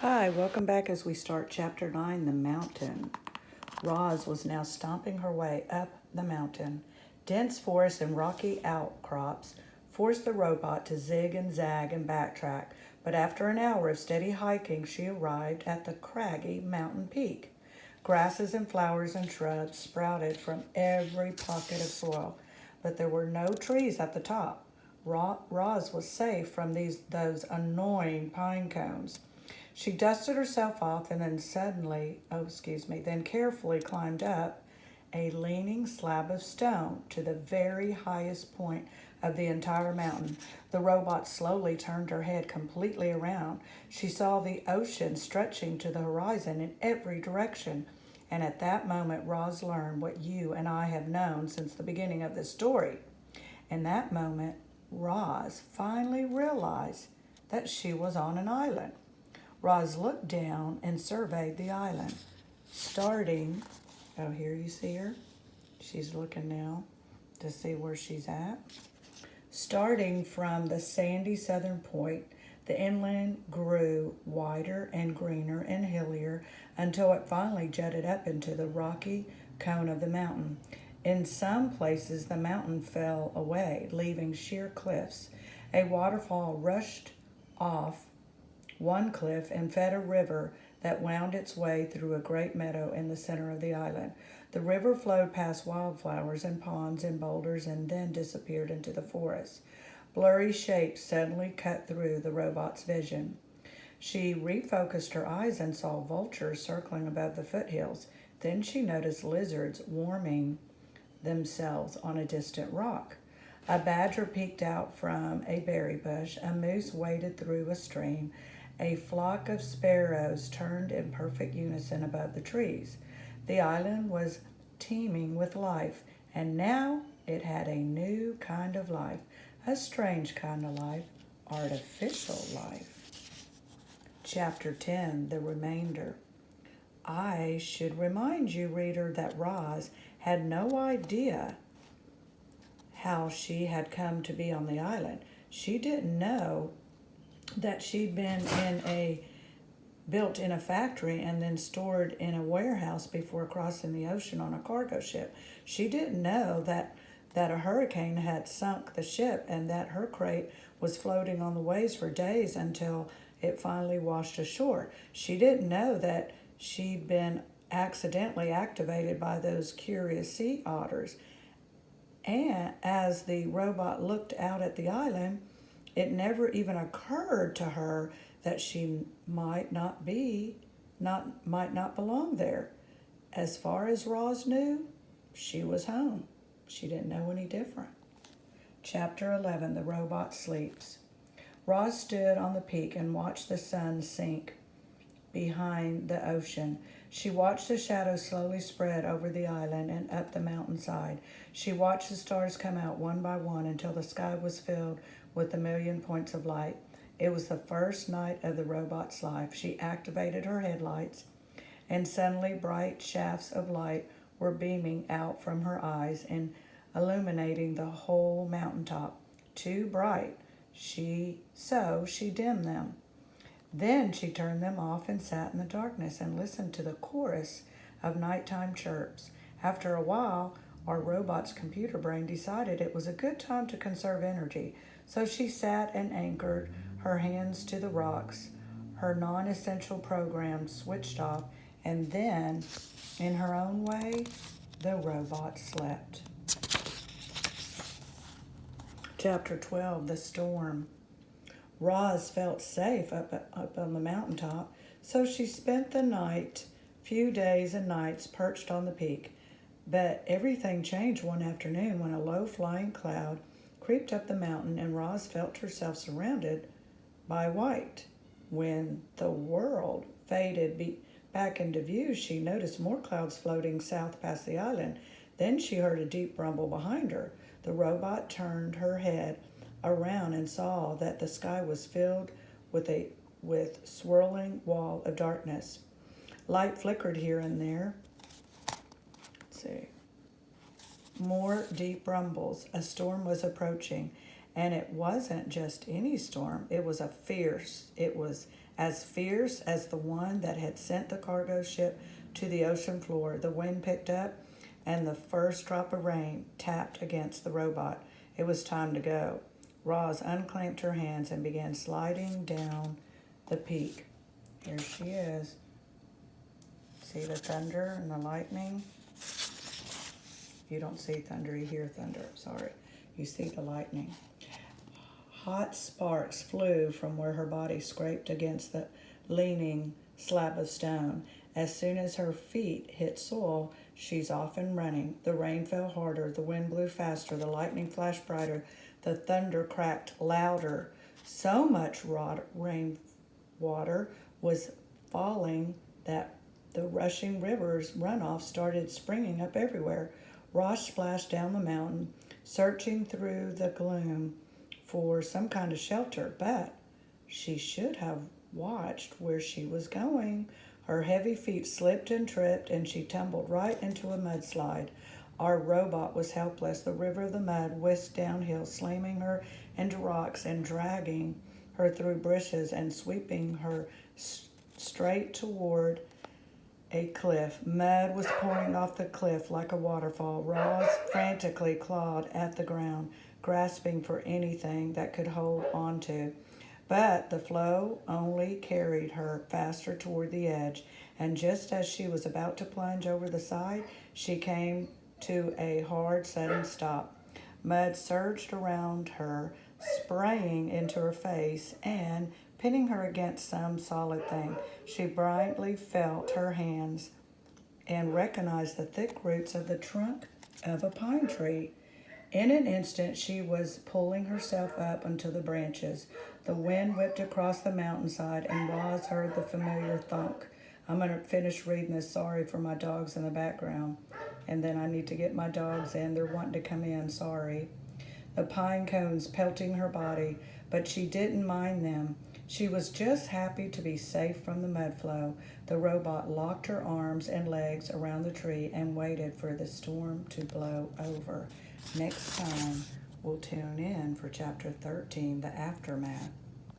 Hi, welcome back as we start Chapter 9, The Mountain. Roz was now stomping her way up the mountain. Dense forest and rocky outcrops forced the robot to zig and zag and backtrack, but after an hour of steady hiking, she arrived at the craggy mountain peak. Grasses and flowers and shrubs sprouted from every pocket of soil, but there were no trees at the top. Roz was safe from those annoying pine cones. She dusted herself off and then carefully climbed up a leaning slab of stone to the very highest point of the entire mountain. The robot slowly turned her head completely around. She saw the ocean stretching to the horizon in every direction. And at that moment, Roz learned what you and I have known since the beginning of this story. In that moment, Roz finally realized that she was on an island. Roz looked down and surveyed the island, starting. Oh, here you see her. She's looking now to see where she's at. Starting from the sandy southern point, the inland grew wider and greener and hillier until it finally jutted up into the rocky cone of the mountain. In some places, the mountain fell away, leaving sheer cliffs. A waterfall rushed off one cliff and fed a river that wound its way through a great meadow in the center of the island. The river flowed past wildflowers and ponds and boulders and then disappeared into the forest. Blurry shapes suddenly cut through the robot's vision. She refocused her eyes and saw vultures circling above the foothills. Then she noticed lizards warming themselves on a distant rock. A badger peeked out from a berry bush. A moose waded through a stream. A flock of sparrows turned in perfect unison above the trees. The island was teeming with life, and now it had a new kind of life, a strange kind of life, artificial life. Chapter 10, The Remainder. I should remind you, reader, that Roz had no idea how she had come to be on the island. She didn't know that she'd been built in a factory and then stored in a warehouse before crossing the ocean on a cargo ship. She didn't know that a hurricane had sunk the ship and that her crate was floating on the waves for days until it finally washed ashore. She didn't know that she'd been accidentally activated by those curious sea otters. And as the robot looked out at the island, it never even occurred to her that she might not belong there. As far as Roz knew, she was home. She didn't know any different. Chapter 11, The Robot Sleeps. Roz stood on the peak and watched the sun sink behind the ocean. She watched the shadows slowly spread over the island and up the mountainside. She watched the stars come out one by one until the sky was filled with a million points of light. It was the first night of the robot's life. She activated her headlights, and suddenly bright shafts of light were beaming out from her eyes and illuminating the whole mountaintop. Too bright. She dimmed them. Then she turned them off and sat in the darkness and listened to the chorus of nighttime chirps. After a while, our robot's computer brain decided it was a good time to conserve energy, so she sat and anchored her hands to the rocks, her non-essential programs switched off, and then, in her own way, the robot slept. Chapter 12, The Storm. Roz felt safe up on the mountaintop, so she spent the few days and nights perched on the peak. But everything changed one afternoon when a low-flying cloud creeped up the mountain and Roz felt herself surrounded by white. When the world faded back into view, she noticed more clouds floating south past the island. Then she heard a deep rumble behind her. The robot turned her head around and saw that the sky was filled with swirling wall of darkness. Light flickered here and there. Let's see. More deep rumbles. A storm was approaching. And it wasn't just any storm. It was as fierce as the one that had sent the cargo ship to the ocean floor. The wind picked up, and the first drop of rain tapped against the rowboat. It was time to go. Roz unclamped her hands and began sliding down the peak. Here she is. See the thunder and the lightning? You don't see thunder, you hear thunder. Sorry. You see the lightning. Hot sparks flew from where her body scraped against the leaning slab of stone. As soon as her feet hit soil, she's off and running. The rain fell harder, the wind blew faster, the lightning flashed brighter, the thunder cracked louder. So much rain water was falling that the rushing river's runoff started springing up everywhere. Roz splashed down the mountain, searching through the gloom for some kind of shelter, but she should have watched where she was going. Her heavy feet slipped and tripped, and she tumbled right into a mudslide. Our rowboat was helpless. The river of the mud whisked downhill, slamming her into rocks and dragging her through bushes and sweeping her straight toward a cliff. Mud was pouring off the cliff like a waterfall. Roz frantically clawed at the ground, grasping for anything that could hold on to. But the flow only carried her faster toward the edge, and just as she was about to plunge over the side, she came to a hard, sudden stop. Mud surged around her, spraying into her face and pinning her against some solid thing. She brightly felt her hands and recognized the thick roots of the trunk of a pine tree. In an instant, she was pulling herself up onto the branches. The wind whipped across the mountainside, and Roz heard the familiar thunk. I'm going to finish reading this. Sorry for my dogs in the background. And then I need to get my dogs in. They're wanting to come in. Sorry. The pine cones pelting her body, but she didn't mind them. She was just happy to be safe from the mud flow. The robot locked her arms and legs around the tree and waited for the storm to blow over. Next time, we'll tune in for Chapter 13, The Aftermath.